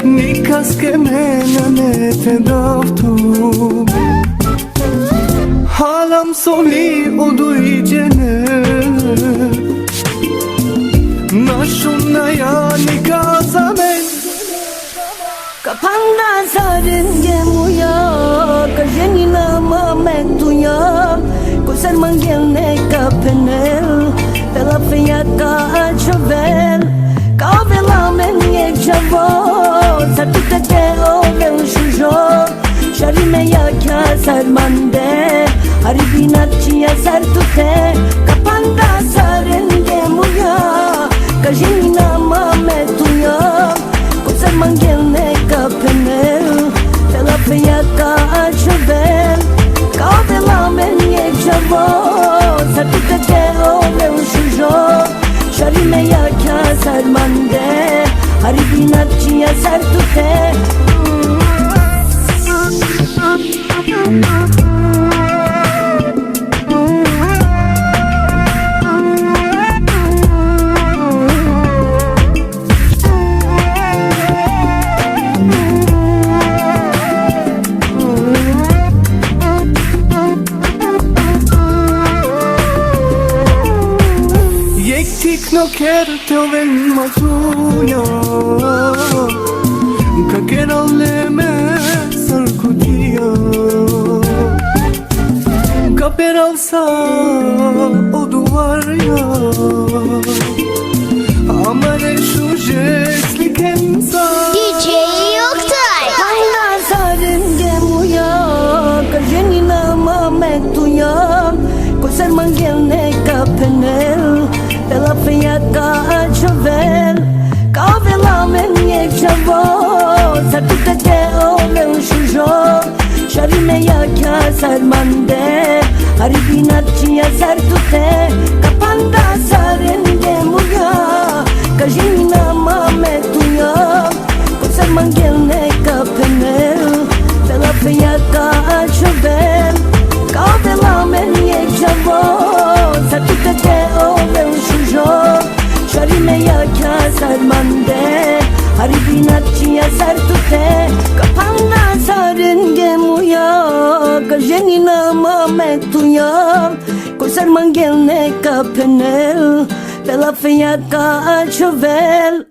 Nikas ke menane te daftu Halam soli odu icene Nashuna ya nikazamen Kapanda sarenge muya Kajeni nama mektuya Kusar manggil neka penel Pela feia ka chover Ka vela men yek javo Sartu te o vel shujo Shari me ya kya sarmande Hari binat chia sartu te Kapanda sarenge muya Kajeni nama mektuya Kusar manggil neka penel Pela feia ka chover Ka vela men yek javo Sartu te o vel shujo Shari me ya kya sarmande Hari binat chia sartu te No quiero te oven matuya Kakera leme sarkudiya Kaper alsa o duvar ya Amare şu jestli kensa DJ Oktay. Kapanda sarenge muya Kajeni nama mektuya Kusar manggil neka penel Pela feia ka chover Ka vela men yek javo Sartu te o vel shujo Shari me ya kya sarmande Hari binat chia sartu te Kapanda sarenge muya Kajeni nama mektuya Kusar manggil neka penel Pela feia ka chover Ka vela men yek javo Sartu te o vel shujo Shari me ya kya sarmande Hari binat chia sartu te Kapanda sarenge muya Kajeni nama mektuya Kusar manggil neka penel Pela feia ka chover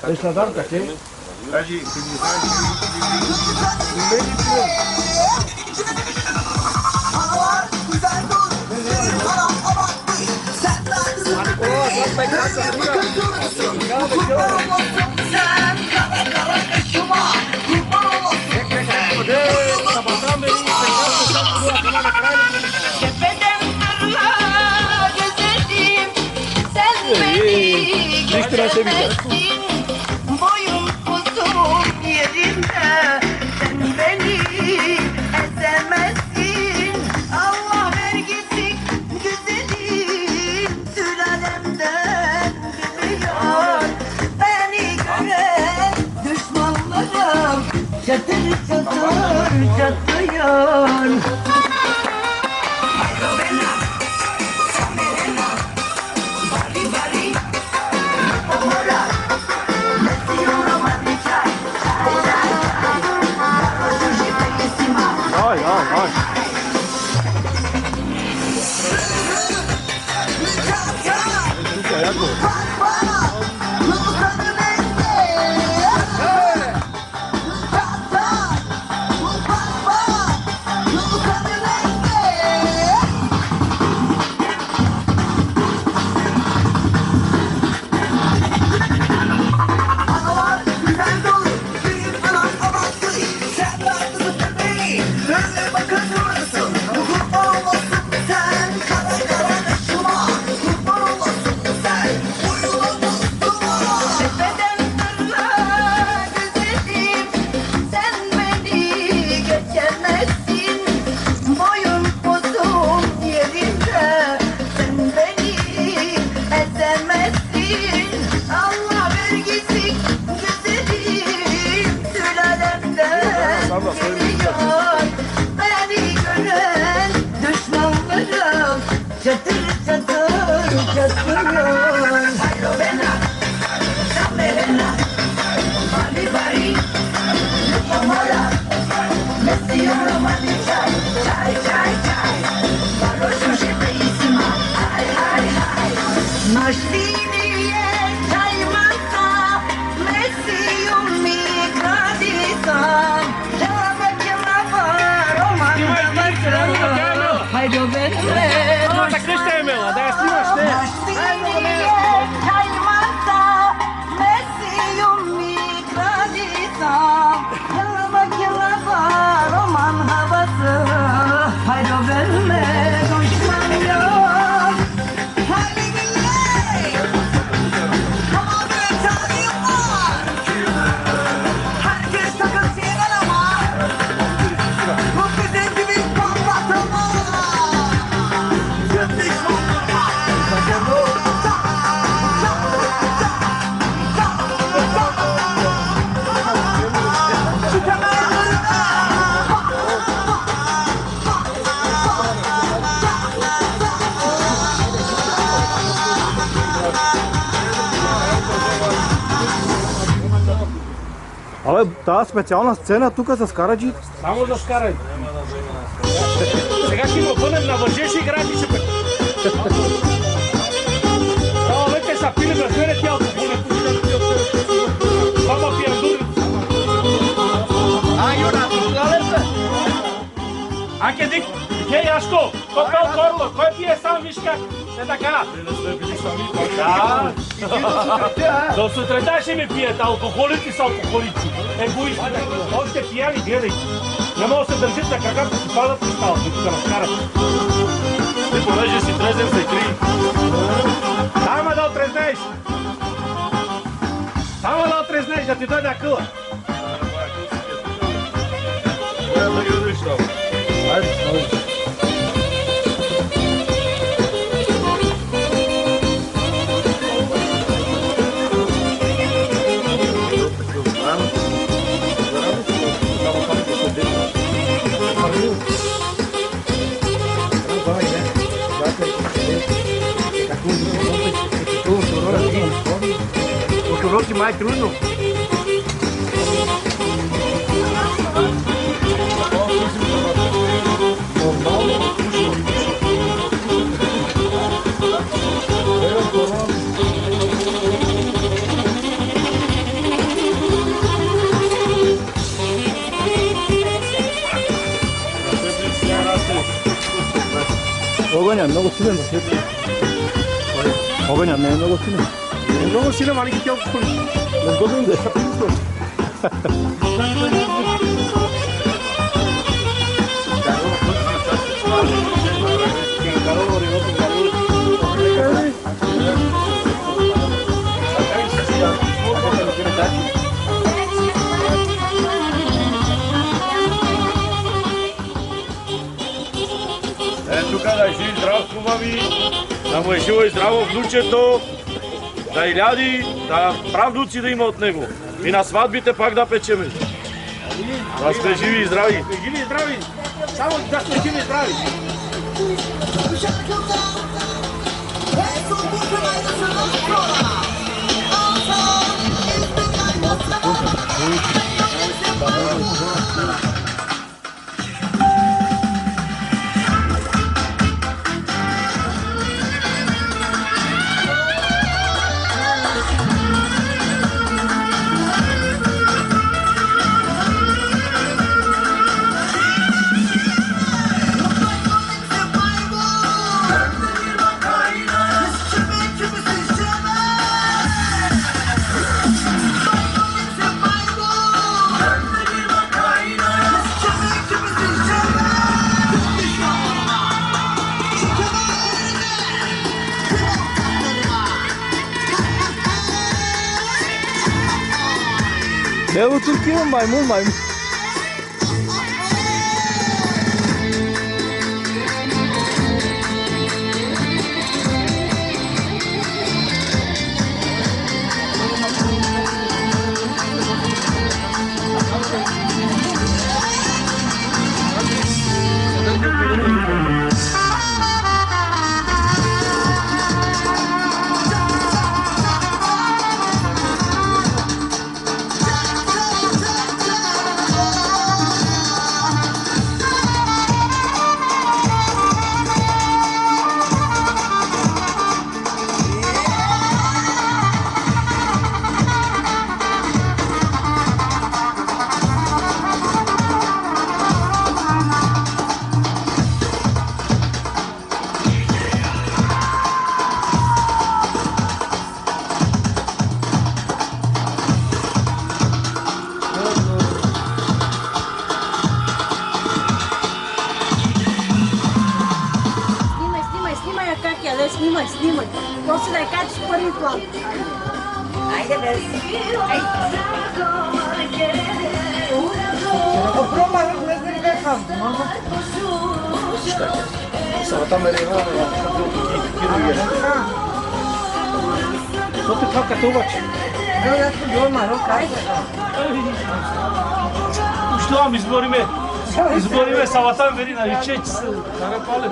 Esta danza che? Boyum uzun yerinde sen beni ezemezsin. Allah vergisi güzelim sülalemden biliyor. Beni gören düşmanlarım çatır çatır çatlıyor. Абе, тази специална сцена тук с Караджи. Само да скарай. Сега ще го бъдем на въже, ще играем и ще пек. Лете са пили без мене тя алкохол. Баба пия дури. Аке дик, хей Яшко, копел корло, кой пие сам виж как? Е така. Да. До сутрета ще ми пият, алкохолици са алкохолици. Егоисти. Още пияни, гледай. Не мога да се държите на краката, си падат и стават, и тук разкарат. Ти понеже си трезен се кри. Само да отрезнеш. Само да отрезнеш, да ти дойде акъла. Да ги видиш там. Айде, айде. Uroki mai trudno. Огъня много силен. Огъня не е много силен. Много силен, малки тя алкохолици. Не го знам да е съписвам. Тук да е жив здрав, хубави, да му е живо и здраво внучето, да иляди, да правнуци да има от него. И на сватбите пак да печеме. Да сме живи и здрави. Живи и здрави. Само да сме живи и здрави. Ne bu Türkiye'nin maymun maymun. Снимай. После да качиш първи план. Айде бе. Sabahtan beri Što ti kao katovač? Evo ja sam doma, ajde. Što vam izborime? Izborime sabahtan beri na Ričeć. Narapale.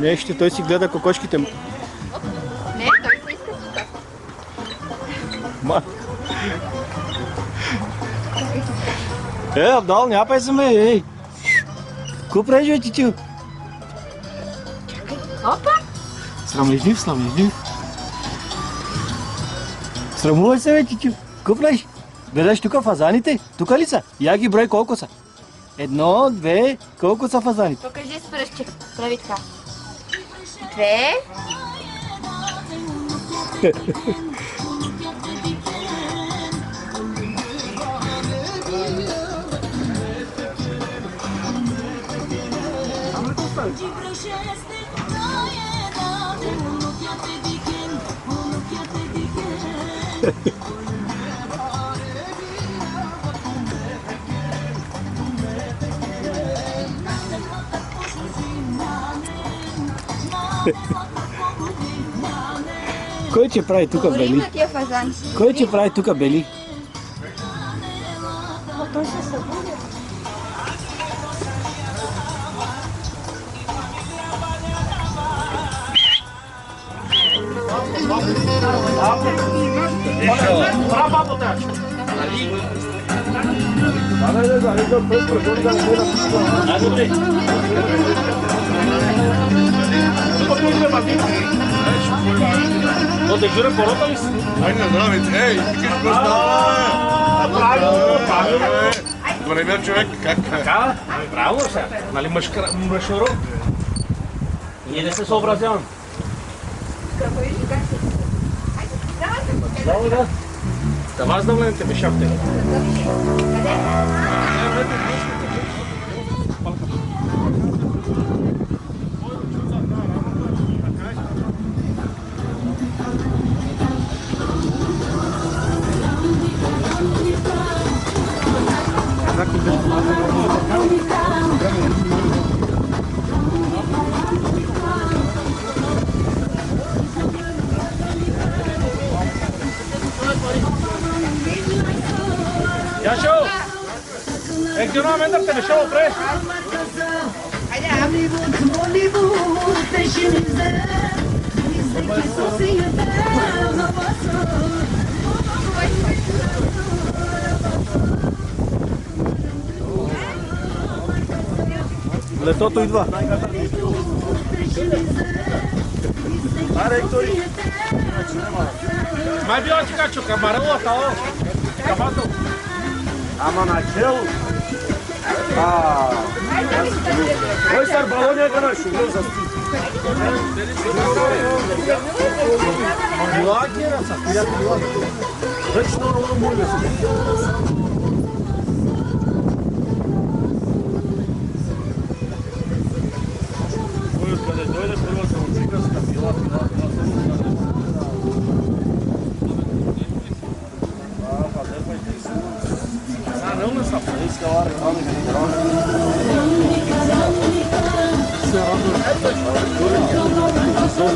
Нещо, той си гледа кокошките му. Не, той се иска тук. Ма. Абдал, няпай се ме, ей! Ко правиш, бе, тичу? Опа! Срамежлив, срамежлив. Срамувай се, бе, тичу. Ко правиш? Гледаш тука фазаните? Тука ли са? Я ги брой колко са. 1, 2, колко са фазаните? Покажи с пръстчик. Прави така. 2. Кой че прави тука, Дори Бели? има тия фазани. Кой че прави тука, Бели? Той се събуди. От ежура корота ли си? Ай, не знам, ей, викаш Правилно. Добре, човек, как? Така, правилно сега. Нали мъжкаро? Ние не се съобразяваме. Здраво, да. Давай да влезете ми шапте. Яшо! Екдено амендър те шо опре? Летото идва. Аре, Ектори. Май била ти качо, камарела тало. Камато. Ама начало. Кой сар балония гана шугъл за сти? Милакера са, приятели ладно. Вечно много муле са. Къде дойде първа самоцигаска, пила.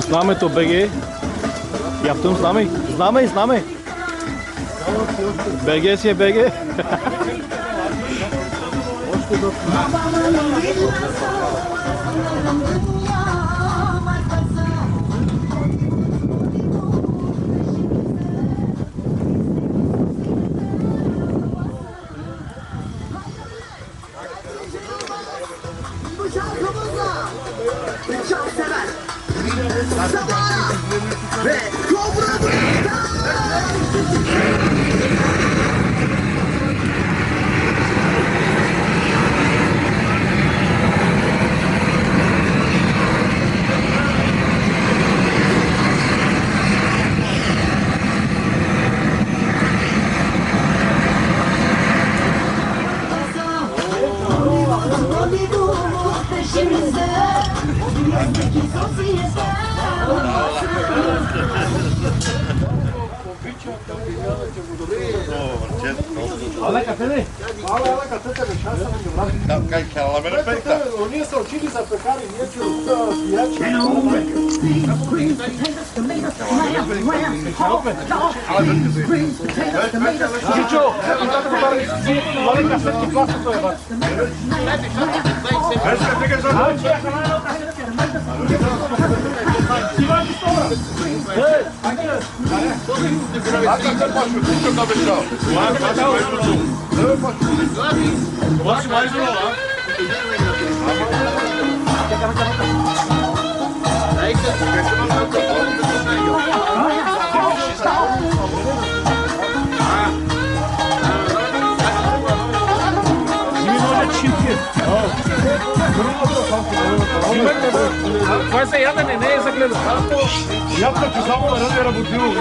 Знамето БГ. Yaptım знаме. Знаме. БГ си е БГ. Kaj kjela me repekta? Ние са учили за пекари, ние че от пиячи. Чичо, моля кафетки пластото е вас. Това се ядене, не е за гледане. Ядка, че само на ръде работило.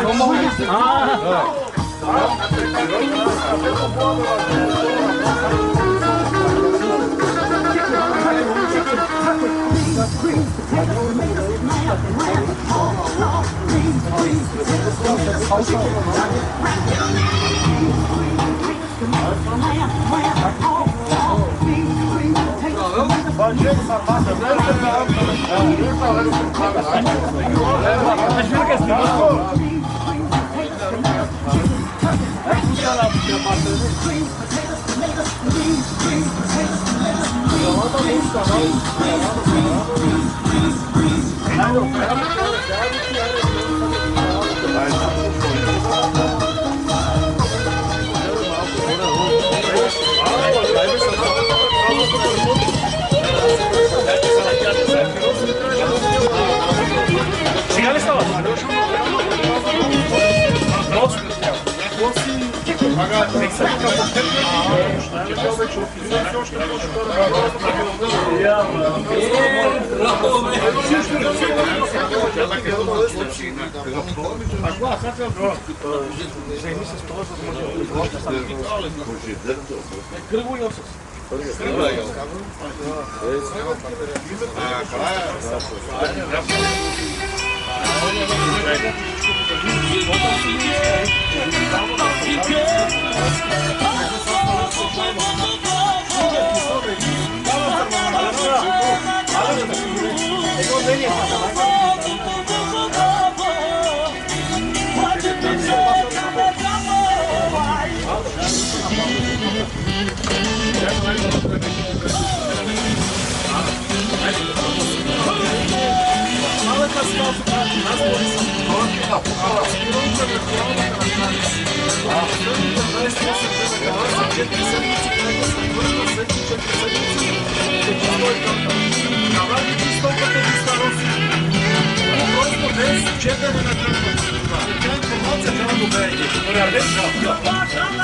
Сега ли става?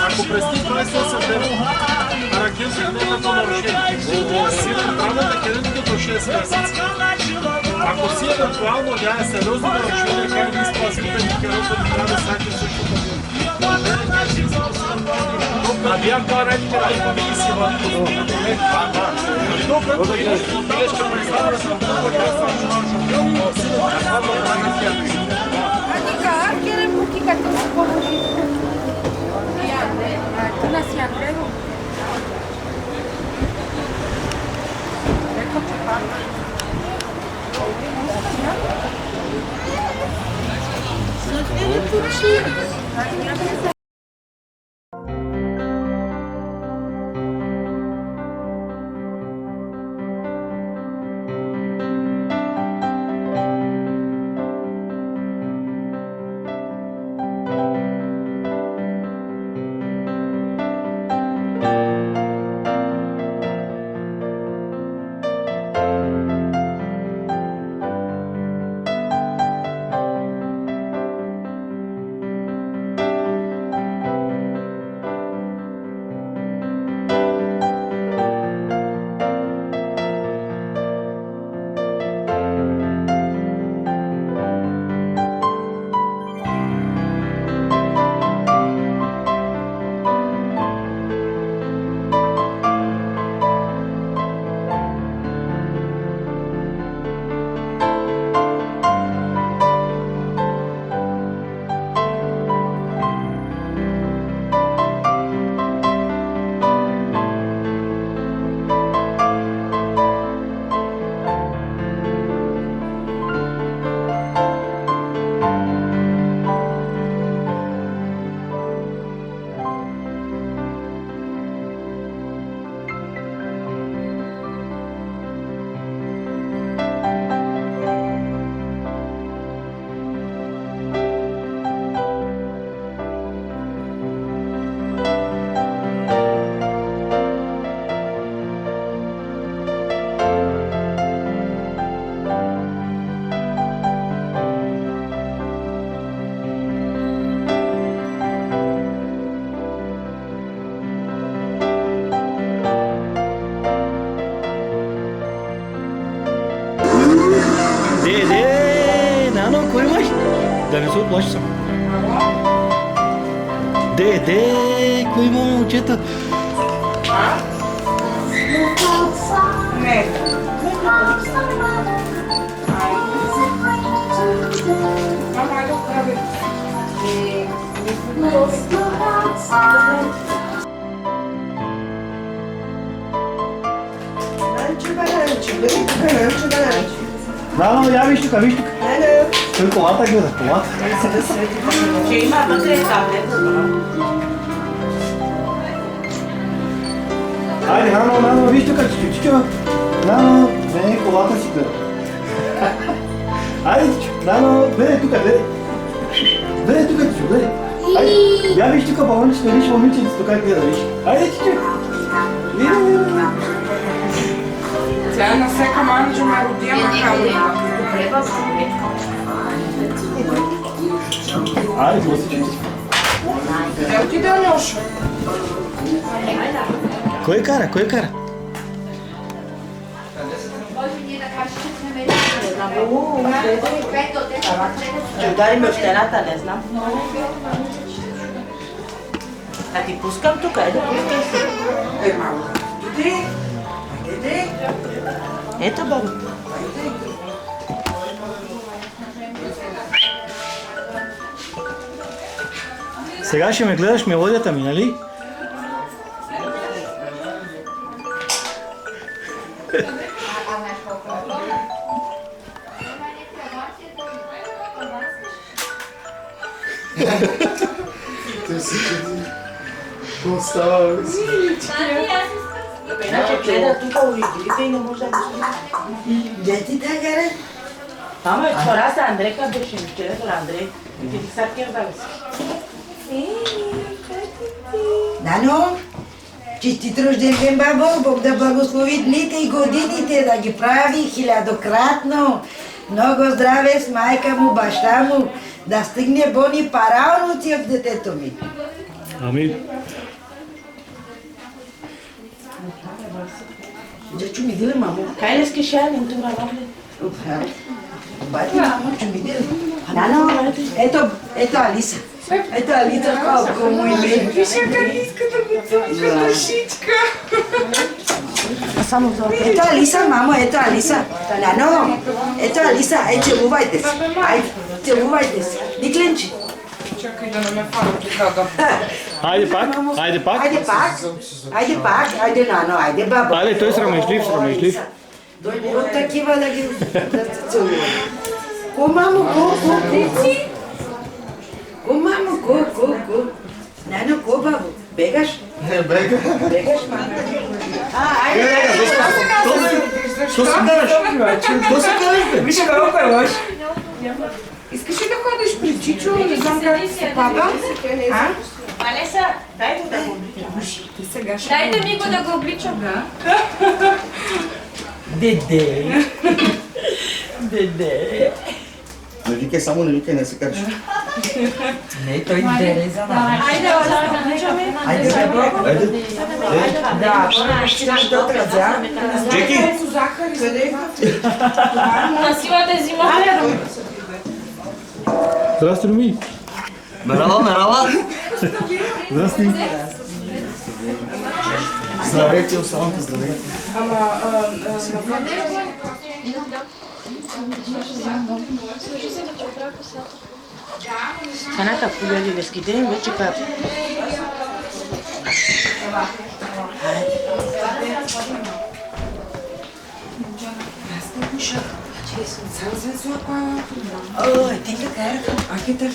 Ако през тези 28 дена Аракински дневното нарушение си направя да кредитите до 6 месеца. Ако си евентуално няма сериозно нарушение, как да изпласите керото да трябва да сайте също а вие карайте да ви си върху. Добре, ще представя да съм Chiede un pochino che tu conosci. Tu la si credo. Eccoci qua. Sono piccini. не се оплаши съм. Де, кой има момчета? Не. Мама, айде оправи. Нано, я виж тук. Той колата гледа, колата. Че има вътре таблета. Айде, Нано, виж тук, чичо. Нано, не, колата си гледа. Айде, чичо, Нано, бере тук, Бере тук, чичо, бере. Айде, я виж тук балончета, виж момиченцето как гледа, виж. Айде, чичо. Тя на всяка манджа ме родия макална. Айде, гласичи. Къде отиде Алеша? Кой кара? Ще ударим в стената, не знам. А ти пускам тук, да пускай си. Мамо. Иди. Ето, баба. Сега ще ме гледаш мелодията ми, нали? Какво става, бе? Иначе гледа тук у игрите и не може да го слуша. Дети да гаре? Ама вчера са Андрейка беше, вчера са Андрей. И ти са кърда си. Нано, честит рожден ден, бабо, Бог да благослови дните и годините, да ги прави хилядократно. Много здраве с майка му, баща му, да стигне бони паралноци от детето ми. Амин. Дечо ми диле, мамо. Кай ли ски шалим тук на Бати, мамо, че ми диле. Нано, ето Алиса. Ето Алиса, колко му име. Виж как иска да го цъпка душичка. Само за Ето Алиса, мамо, ето Алиса. Нано, ето Алиса, целувайте се. Айде, целувайте се. Никленче. Чакай да не ме фана кикада. Айде пак. Айде, Нано, айде, баба. Айде, той срамежлив. От такива да ги целувам. Ко, мамо, ко. Ко, мамо, ко. Нано, ко, бабо? Бегаш? Не, бега. Бегаш, мамо. Айде. Що се караш? Що се караш, бе? Виж колко е лош. Искаш ли да ходиш при Чичо? Не знам как се пада. А? Алеса, дай го да го Ти сега ще... Дайте ми го да го обличам. Деде. Не викай, само не викай, не се караш. Не, той дере за нас. Айде, да го обличаме. Айде, бабо. Айде. Да, ще отразя. Джеки! Къде? На силата е зима. Здрасти, Руми. Мерала! Здрасти. Здравейте, Осамата, здравейте. Ханата куляли леските, вече пап. Ой, ти така е.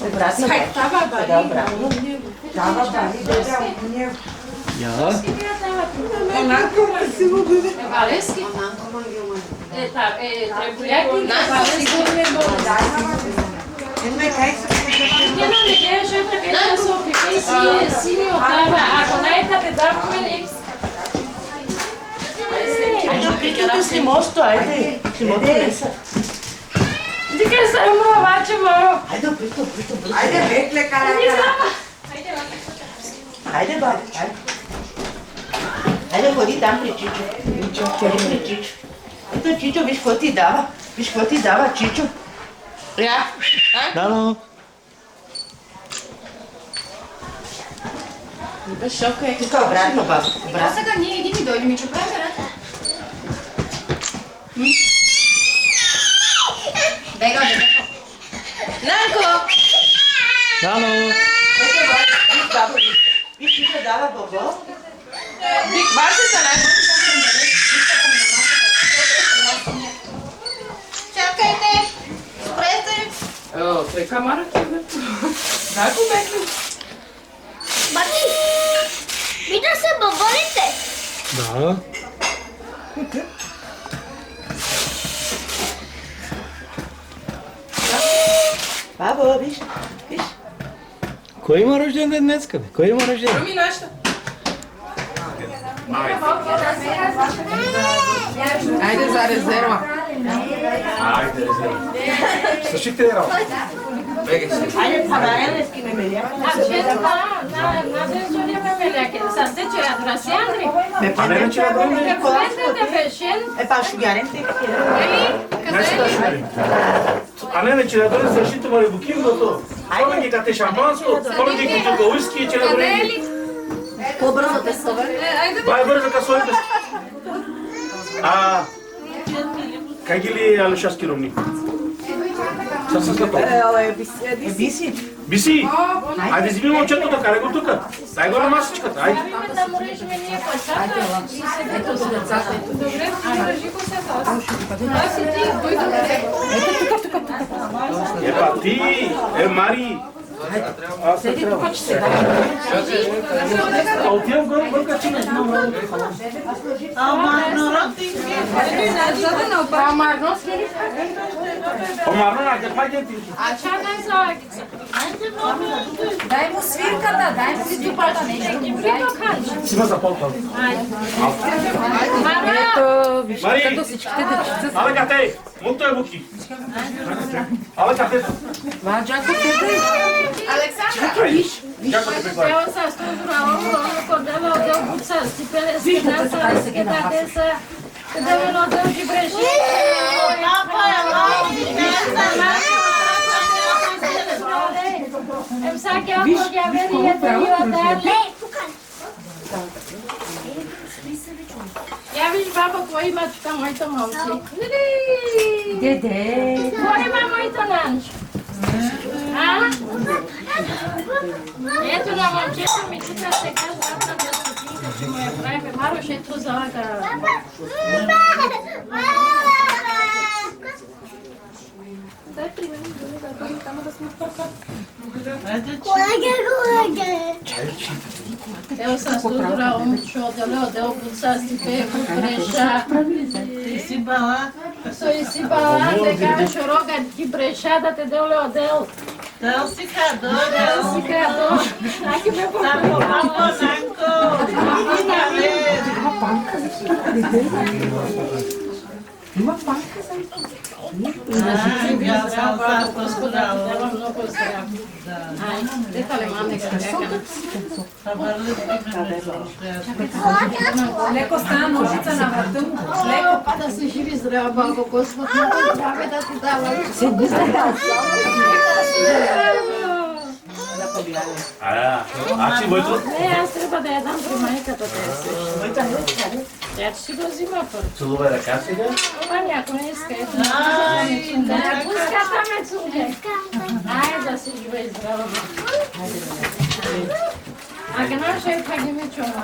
Обратно. Добра. Я. Валески. Треболяки. Тя не гледаше така да се опипи си ми отдава. Ако най-тапе даркове лекс. Айде, прикидам с лимосто, айде. Лимото леса. Дика се умроваче, маро. Айде, бекле, кара. Айде, баби, айде. Айде, ходи там при Чичо. Ходи при Чичо. Ето Чичо, виж какво ти дава. Чичо. Я. Нано. Тук обратно, баба. Обратно. Сега ние иди ми дойде ми че правим, дай го, дай го. Нанко! Ано! Виж, баба, виж, ти се дава баба. Чакайте! Спрете! Evo, sve kamara će da... Tako bekli. Mati, vi da se bovolite? Да. Баба, виж, виж. Кой има рожден ден днеска, бе? Кой има рожден? Rumi našta. Ajde za rezerva. Слушайте, Рао. Айде, паварен, ски ме меря. На дежурия ме меляке. Са сте че адраси Андри. А не че Ке поетете фешен. Па, шугарен те. А не, че да дойде защита мали букин до то. Ходи ги кате шампанско, ходи ги като уиски, че да дойде. По-бързо те сове. Бай бързо касой без. Кай ги ли алушаски ромни? Със като. Биси. Биси! Айде вземи момчето да карай го тука. Дай го на масичката, айде. Да му режем ние пачата и седето с децата. Добре, държи го се това. Това си ти, дойде до тебе. Ето тук. Епа ти, Мари. Аз се трябва. А отивам горе бърка чина. Амарно скери. Омарно на къпа генти. А чакай за... Дай му свирката, дай му ступата, нещо ги припаканчи. Сима за полка. Мара! Мари! Але кате, мунто е буки. Але кате. Александра! Джако те бекла. Evo sa strukturavom kodeva odel buca stipele skinasa skidate sa kodeva odel gibreši. Em sa kya kya veri je odel. Ja viš baba koji ima tuka mojto momci. Dede. Koji ima mojto nanč? Ето на момчето ми тук сега завтра да стотинка, че му я правим. Марош, ето залага. Дай примерно да бъдем там да сме в парка. Evo sam studura omču odel buca stipe breša. Si bala, te kažu roga ki breša da te dole odel. Tău si cadou, Si cadou. Aqui meu Nanco, nanco. Леко стана ножица на врата му. Леко па да се живи здрава, баба Господ, много здраве да ти дава. Ачи, моето? Не, аз трябва да я дам при майката да я се. Тя ще си го взима първо. Целувай ръка сега. Това някой не иска. Да, пуската ме цунге. Айде да си жива и здрава. А къде ще хаги ме чума?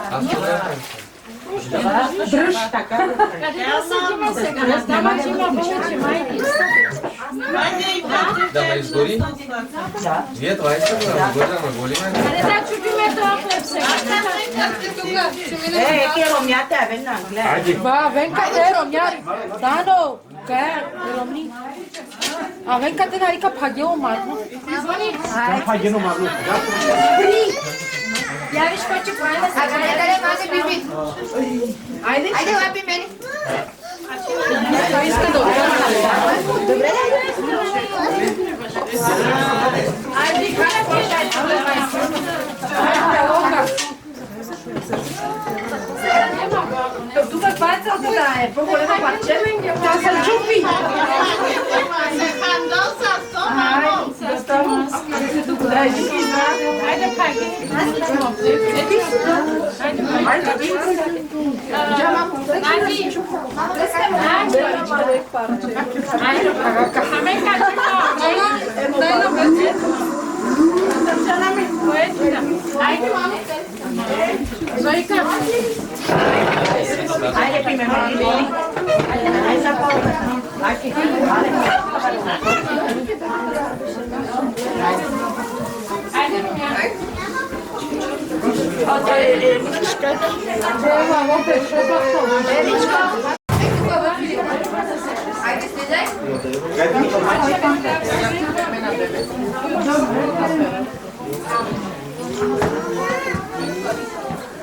Дръж така. Къде да седиме сега? Не става, че има повече майки. Да ме изгори? Вие това искате да ме изгори, да ме голи ме? Къде да чупиме това хлеб сега? Ке ромята, веднага, гледай. Ba, ven cá ter, Romyari. Dano, quer, Romni. Ah, ven cá ter aí que apaguei o mar. Paguei no maluco. Я виж какво че правим сега. Къде мазе биби? Айде ела примери. Той иска да отгърна. Добре, Айде, хваля пишай. Тук това е целта да е по-голема парче. Тя се чупи. Да става. Айде, Паги.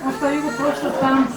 Остави го просто там.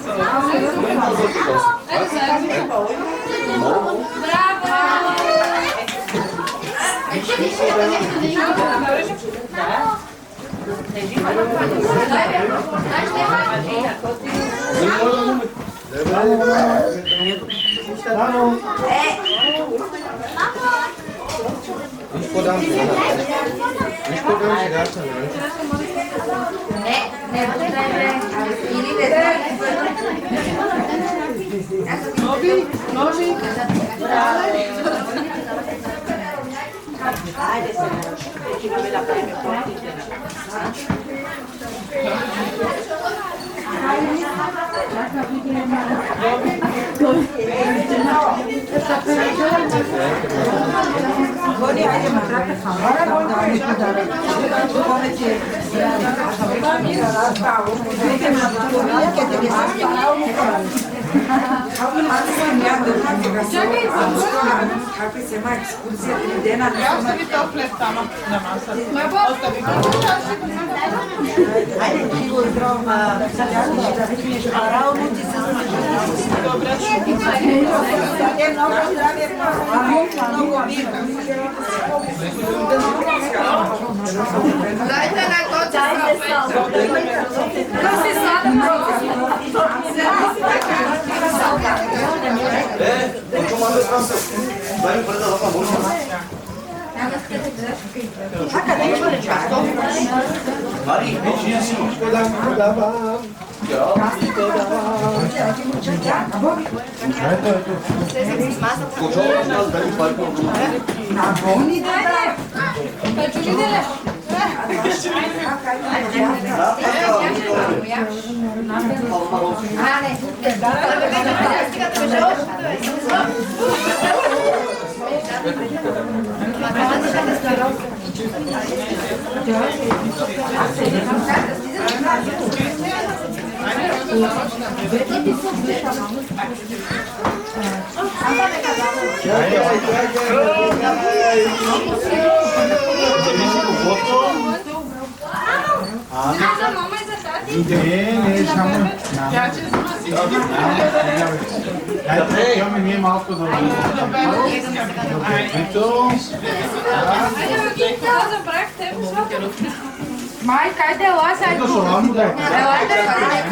Май, кайде ела сега?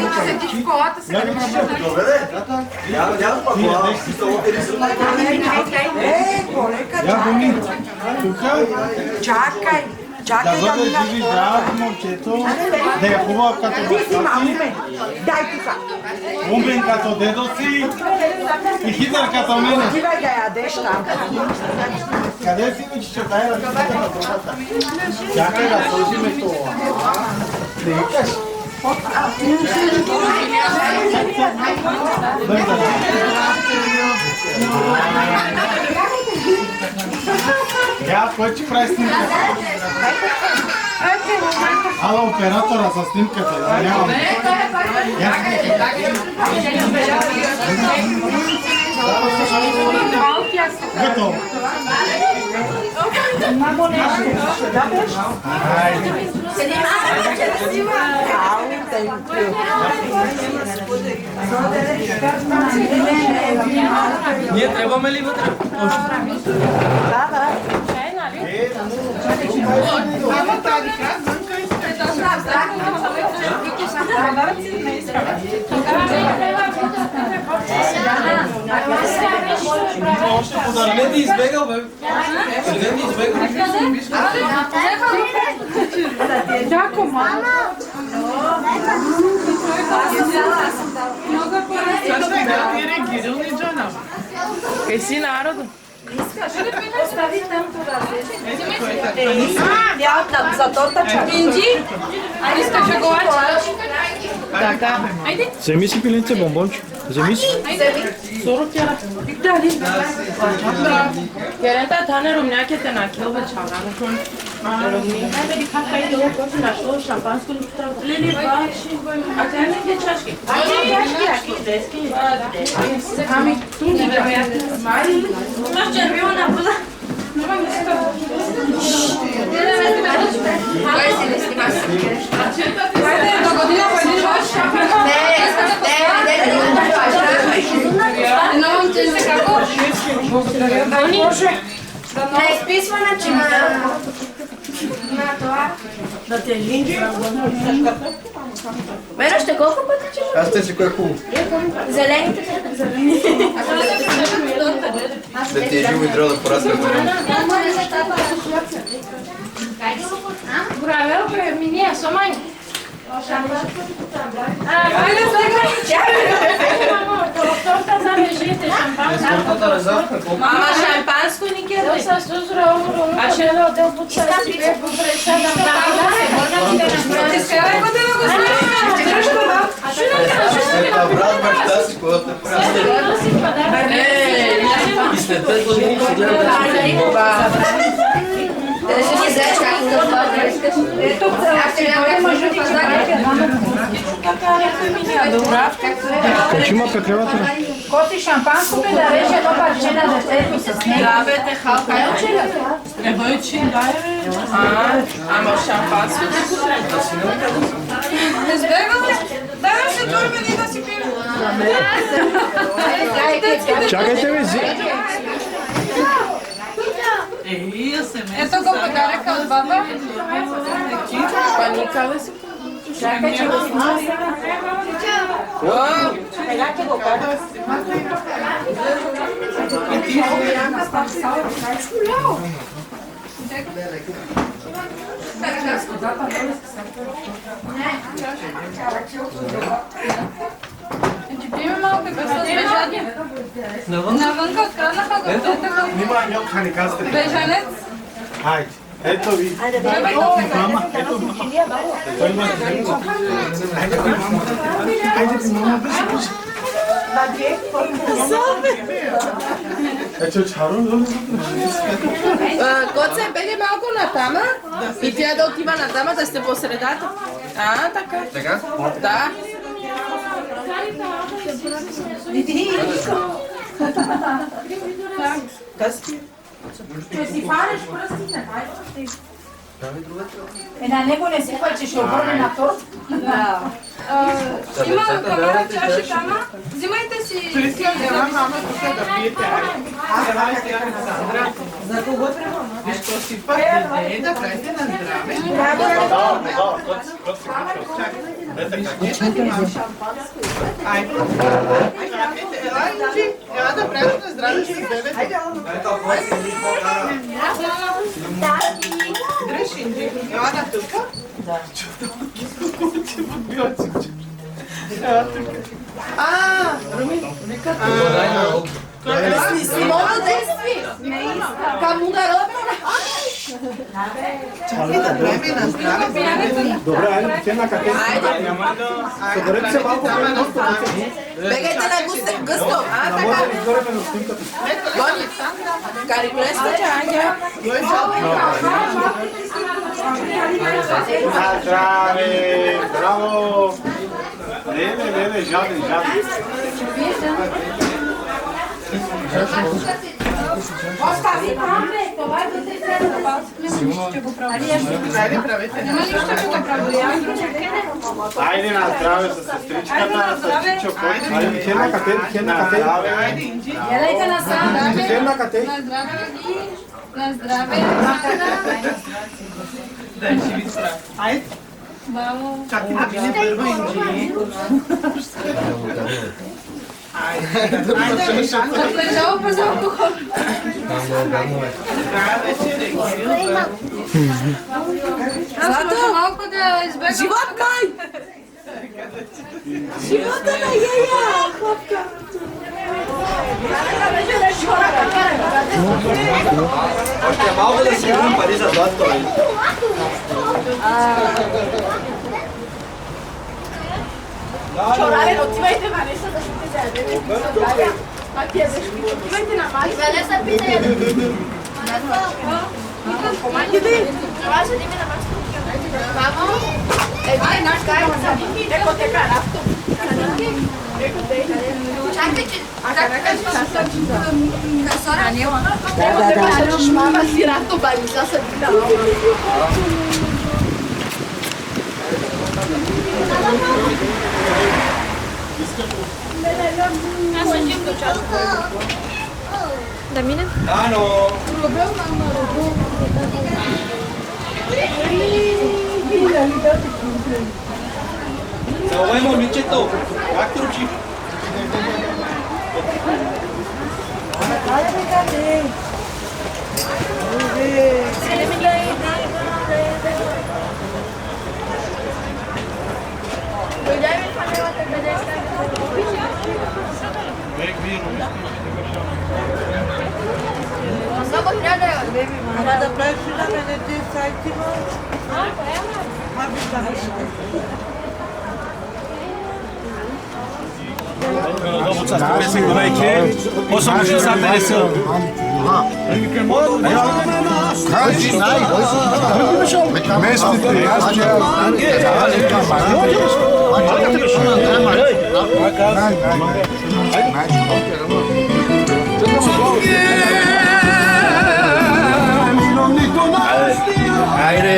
Ела се диш колата сега. Чакай! Да бъде живи здрав момчето, да е хубав като баща си, умен като дедо си и хитър като мене. Отивай да ядеш там. Къде си ми, че ще дай ръката на другата? Чакай да сложиме това. Да викаш. Я, кой ти прави снимката? Ала оператора за снимката, извинявам. Готово. Ние трябваме ли вътре? Не ти избегал, бе. Не ти избегал. Ďakujem, mama. Kaj si národu? Вземи си пиленце бомбонче. Вземи си. Gerenta tane rumnjake na kilove čavrane. Našlo šampansko Lili baši. A te neke čaške? Ami, tu ne Maš červiona bila. Dogodila pojdiš baš? No vam će se kako? Ne ispisma na čima. Da te linči. Vero, ще колко пъти че? Аз те си кое е хубаво. Зелените. Да ти е живо и трябва да пораска. Браво, бе, ми ние, сомай. Mama, šampansko nikjer. A če je odel buca, si pe popreča da Брат, баща си, когато те прави. И след 5 години ще гледам. Качима пеклевата. Коти шампанско ме да реже едно парче на детето с него. Да, бе, те халка. Ево и чин, дай, бе. Ама шампанско да го трябва. Не сбегаме? Дай се турме ни да си пием. Чакайте ми зи. Ето го подаръка от баба. Паника ли си? Чакай, че го снимай. Елате го пада. Пиме малко без бежание. Навънка откраднаха го. Нима ньокхани казате. Бежанец. Хайде. Ето ви. Мама, ето мама. Той има Хайде при мама. Хайде при мама да си пише. Ето чаро. Коце, беги малко натама и тя да отива натама да сте по средата. А, така. Така? Да. Ще си фанеш пръстите, На него не си пъл, че ще обърне на торт. Да. Има камера чаши тама. Взимайте си. Мама, тук да пиете. За кого трябва? Защо си път дете, да правите на здраве? Ела да правите на здраве, че бебете. Дръж, Инджи. Ела на тука? Да. Руми, вика Симоно действи. Камударото. чакай да правим на здраве. Добре, айде, те на къде? Съберете се малко. Бегайте на гъсто. А, така. Гони. Карикулеста, чаня. Здраве! Браво! Не, жаден. Остави там, бе, това е да те трябва. Ще го правя. Айде, правете. Няма нищо, ще го правя. Айде на здраве с сестричката, с Чичо. Айде, хем на къде? Айде, Инджи. Гледайте насам. Хем на къде? На здраве, Лили. На здраве. Да, ще ви справя. Айде. Браво. Чакай да мине първо, Инджи. Ležalo bez alkoholu. Zlato, malko da izbegam. Život maj! Života na jeja, chlapka. Možete malo da si jedan Pariza zlato. Čorare, otvorite Vanessa da što ti zajedno. Pa ti je veški. Imajte na mali. Vanessa, pita jedan. Pomagite. Vaša, dime na mačku. Vamos. Aj, naš kaj. Eko te karafto. Eko te. Čakajte. Eko te kažeš mama si rato bani. Ja sam ti dala. Da mine? Ano. Za ovaj momčeto, jak to uči? Da praviš na mene ti sajtima?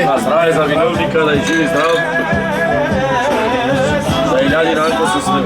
A zdravlje za vinovnika, da je živi zdrav. Da je ljadi ranko su sve.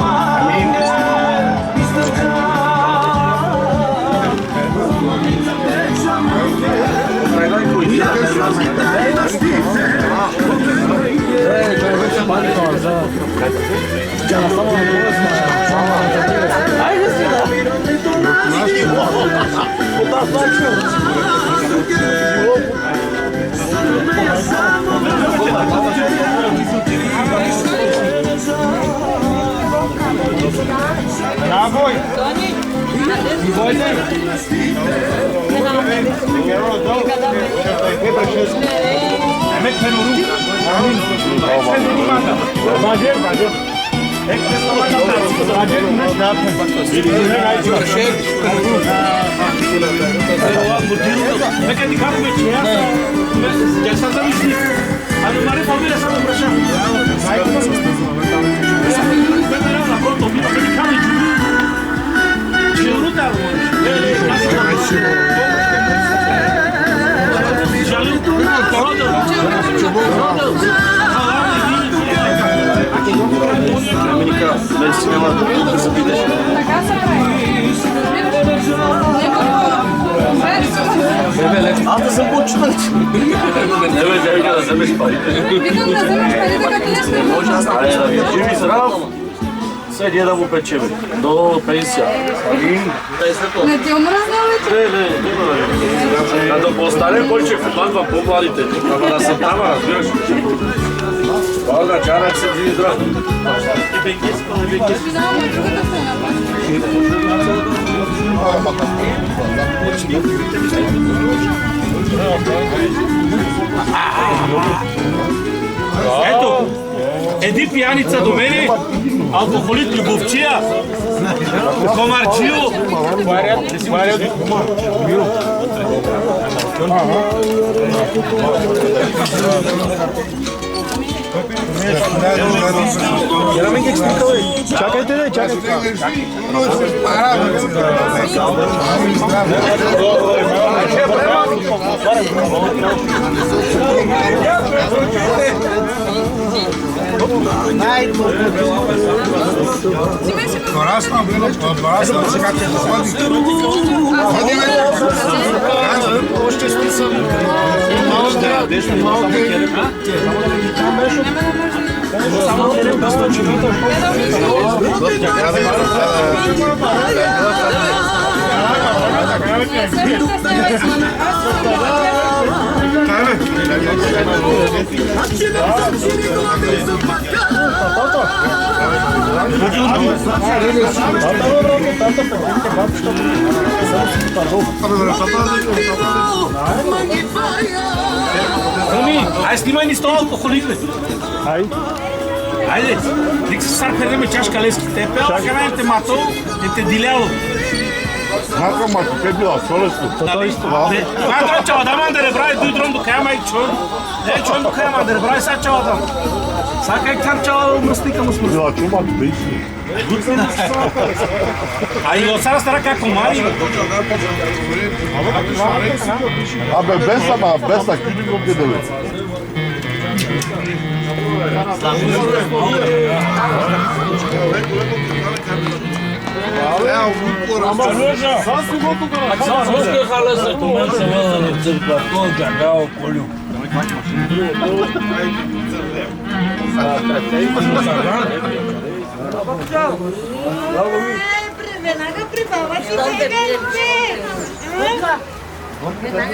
Naboj! Аз да съм почнат. Не бе, да вземеш парите. Викам да вземеш парите, като не сме. Може аз да ви живи здрав. След да му пече, до пенсия. Не ти омръзнал ли? Не. Като по-старе, кой ще помагва по-младите. Ама да съм там, разбираш. Това да чарах се живи здрав. Ето, еди пияница до мене, алкохолит любовчия, комарчил. Чакайте, чакайте. Порасна, порасна, сега ще да ходи. Още стисам. Малко. Hai снимай ни с това алкохолик, бе. Хайде, дик се сар переме чашка лески. Те пела храна те мато и те диляло. Мака мато, те била, солесто. Това чава да мандере брай, дуй дрон до кая май чон. Не, чон до кая мандере брай, са чава да. Са кай там чава мръсника му смърс. Била чумак, бейси. А и от сара стара како мари. Абе, без акиди го бедеве. Веднага прибаваш и бегате.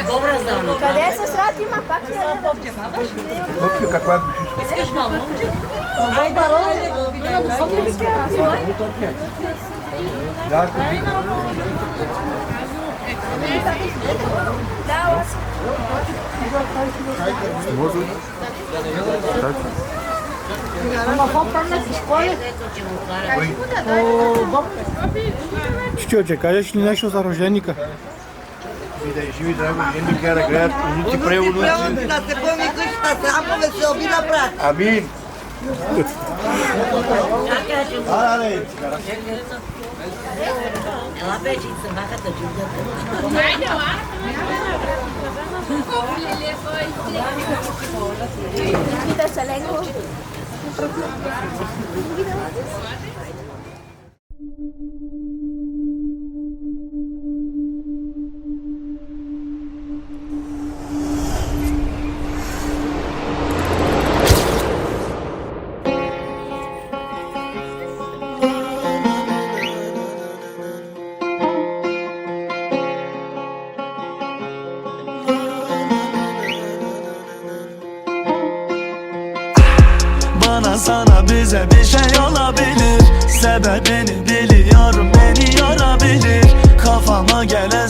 Добре знам. Къде се срати има пак ще да попчеваш? Каква е? Искаш малко? Дай барон. Ама по-правна си школи? Чичоче, кажеш ли нещо за рожденика? Живи драго, жени кара град, унути преводници. Да се помни къщата, само се обира брат. Амин. Ела печица, бахата чудата. Пита Селенко. Sana bize bir şey olabilir. Sebebini biliyorum, beni yorabilir. Kafama gelen